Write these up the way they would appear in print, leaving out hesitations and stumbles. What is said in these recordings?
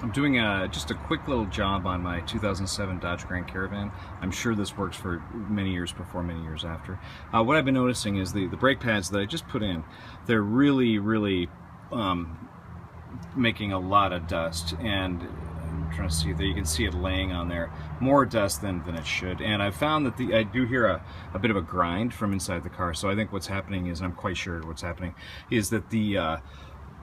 I'm doing just a quick little job on my 2007 Dodge Grand Caravan. I'm sure this works for many years before, many years after. What I've been noticing is the brake pads that I just put in, they're really making a lot of dust, and I'm trying to see there, you can see it laying on there, more dust than it should. And I've found that I do hear a bit of a grind from inside the car. So I think what's happening is, and I'm quite sure what's happening, is that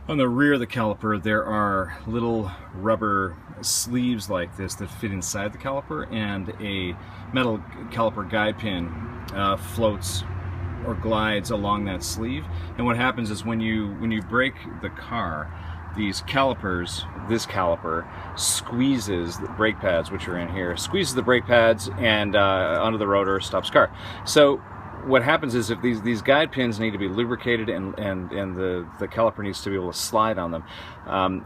on the rear of the caliper, there are little rubber sleeves like this that fit inside the caliper, and a metal caliper guide pin floats or glides along that sleeve. And what happens is when you brake the car, these calipers, this caliper squeezes the brake pads, which are in here, squeezes the brake pads and onto the rotor, stops car. So what happens is, if these guide pins need to be lubricated, and the caliper needs to be able to slide on them,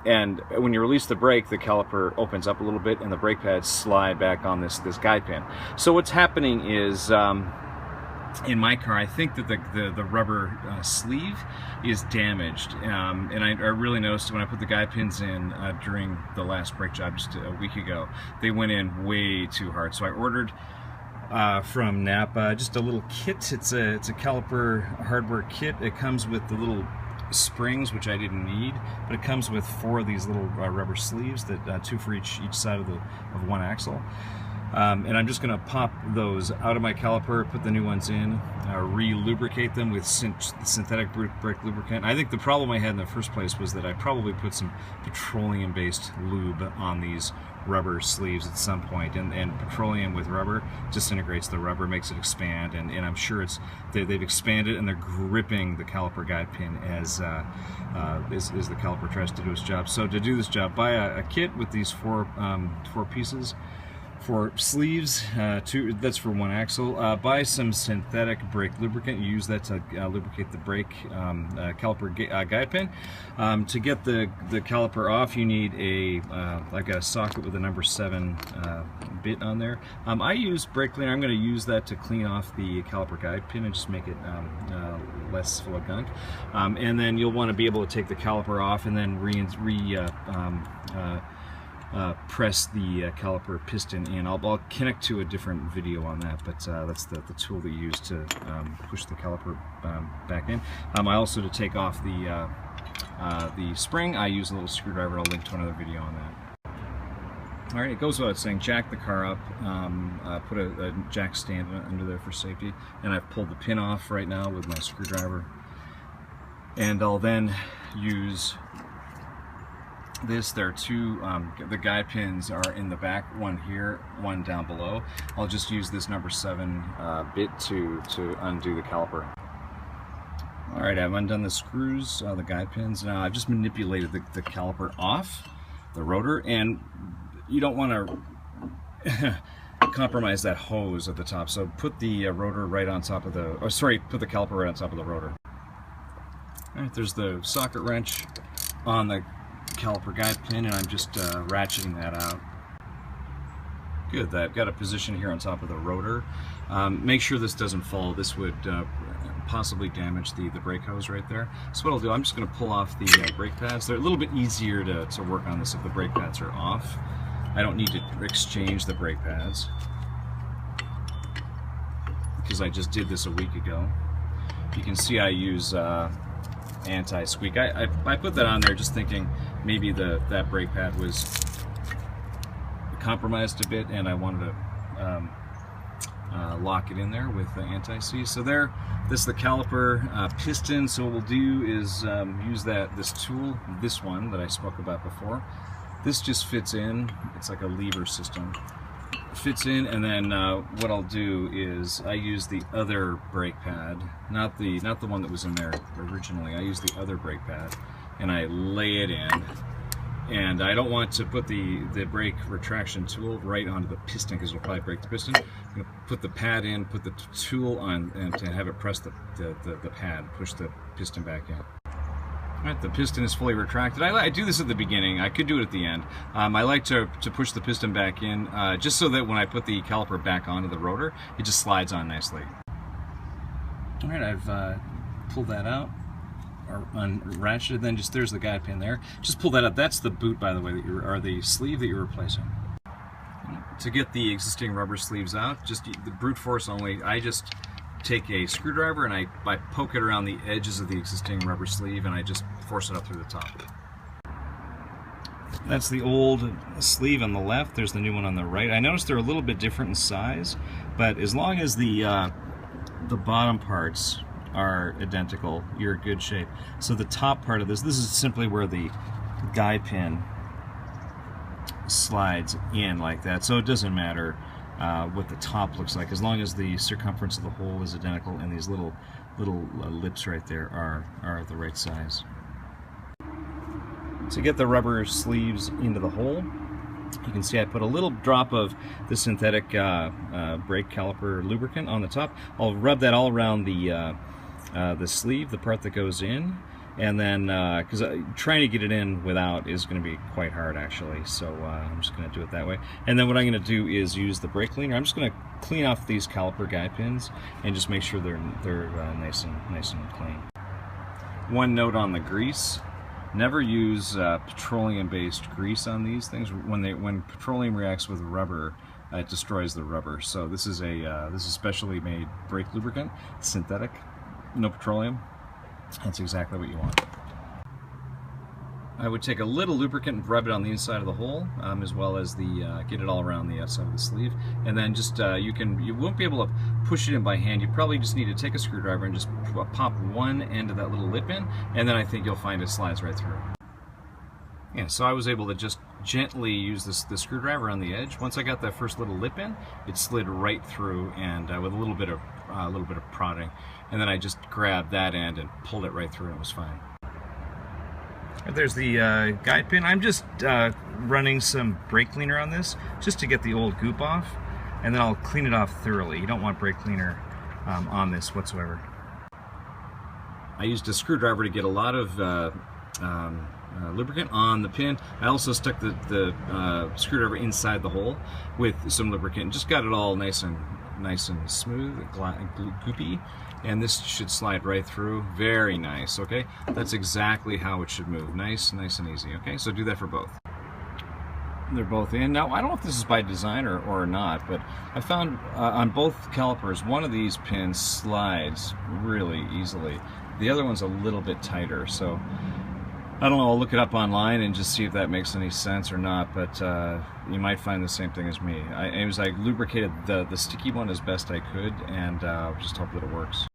and when you release the brake, the caliper opens up a little bit and the brake pads slide back on this guide pin. So what's happening is, in my car, I think that the rubber sleeve is damaged, and I really noticed when I put the guide pins in during the last brake job just a week ago, they went in way too hard. So I ordered from Napa just a little kit. It's a caliper hardware kit. It comes with the little springs, which I didn't need, but it comes with 4 of these little rubber sleeves, that 2 for each side of one axle. And I'm just going to pop those out of my caliper, put the new ones in, re-lubricate them with synthetic brake lubricant. I think the problem I had in the first place was that I probably put some petroleum-based lube on these rubber sleeves at some point, and petroleum with rubber disintegrates the rubber, makes it expand, and I'm sure they've expanded and they're gripping the caliper guide pin as the caliper tries to do its job. So to do this job, buy a kit with these 4 pieces. 4 sleeves, that's for 1 axle. Buy some synthetic brake lubricant. Use that to lubricate the brake caliper guide pin. To get the caliper off, you need like a socket with a number 7 bit on there. I use brake cleaner. I'm going to use that to clean off the caliper guide pin and just make it less full of gunk. And then you'll want to be able to take the caliper off and then press the caliper piston in. I'll connect to a different video on that, but that's the tool that you use to push the caliper back in. I also, to take off the spring, I use a little screwdriver. I'll link to another video on that. Alright, it goes without saying, jack the car up, put a jack stand under there for safety, and I've pulled the pin off right now with my screwdriver. And I'll then use this. There are 2, the guide pins are in the back, one here, one down below. I'll just use this number 7 bit to undo the caliper. Alright, I've undone the screws, the guide pins. Now I've just manipulated the caliper off the rotor, and you don't want to compromise that hose at the top, so put the rotor right on top of put the caliper right on top of the rotor. Alright, there's the socket wrench on the caliper guide pin, and I'm just ratcheting that out. Good, I've got a position here on top of the rotor. Make sure this doesn't fall. This would possibly damage the brake hose right there. So what I'll do, I'm just going to pull off the brake pads. They're a little bit easier to work on this if the brake pads are off. I don't need to exchange the brake pads because I just did this a week ago. You can see I use anti-squeak. I put that on there just thinking maybe that brake pad was compromised a bit, and I wanted to lock it in there with the anti-seize. So this is the caliper piston. So what we'll do is use this tool, this one that I spoke about before. This just fits in. It's like a lever system. Fits in, and then what I'll do is I use the other brake pad, not the one that was in there originally. I use the other brake pad, and I lay it in. And I don't want to put the brake retraction tool right onto the piston because it'll probably break the piston. I'm going to put the pad in, put the tool on, and to have it press the pad, push the piston back in. Alright, the piston is fully retracted. I do this at the beginning. I could do it at the end. I like to push the piston back in just so that when I put the caliper back onto the rotor, it just slides on nicely. Alright, I've pulled that out. unratcheted. Then just there's the guide pin there. Just pull that up. That's the boot, by the way, or the sleeve that you're replacing. To get the existing rubber sleeves out, just the brute force only. I just take a screwdriver and I poke it around the edges of the existing rubber sleeve, and I just force it up through the top. That's the old sleeve on the left. There's the new one on the right. I noticed they're a little bit different in size, but as long as the bottom parts are identical, you're in good shape. So the top part of this is simply where the guide pin slides in like that. So it doesn't matter what the top looks like, as long as the circumference of the hole is identical and these little lips right there are the right size. To get the rubber sleeves into the hole, you can see I put a little drop of the synthetic brake caliper lubricant on the top. I'll rub that all around the sleeve, the part that goes in, and then because trying to get it in without is going to be quite hard actually, so I'm just going to do it that way. And then what I'm going to do is use the brake cleaner. I'm just going to clean off these caliper guide pins and just make sure they're nice and clean. One note on the grease: never use petroleum-based grease on these things. When petroleum reacts with rubber, it destroys the rubber. So this is specially made brake lubricant, synthetic, no petroleum. That's exactly what you want. I would take a little lubricant and rub it on the inside of the hole, as well as get it all around the outside of the sleeve, and then just you won't be able to push it in by hand. You probably just need to take a screwdriver and just pop one end of that little lip in, and then I think you'll find it slides right through. Yeah, so I was able to just gently use the screwdriver on the edge. Once I got that first little lip in, it slid right through, and with a little bit of prodding, and then I just grabbed that end and pulled it right through, and it was fine. There's the guide pin. I'm just running some brake cleaner on this just to get the old goop off, and then I'll clean it off thoroughly. You don't want brake cleaner on this whatsoever. I used a screwdriver to get a lot of lubricant on the pin. I also stuck the screwdriver inside the hole with some lubricant and just got it all nice and smooth, goopy, and this should slide right through. Very nice. Okay, that's exactly how it should move. Nice and easy. Okay, so do that for both. They're both in. Now, I don't know if this is by design or not, but I found on both calipers, one of these pins slides really easily. The other one's a little bit tighter, so I don't know, I'll look it up online and just see if that makes any sense or not, but you might find the same thing as me. I lubricated the sticky one as best I could, and just hope that it works.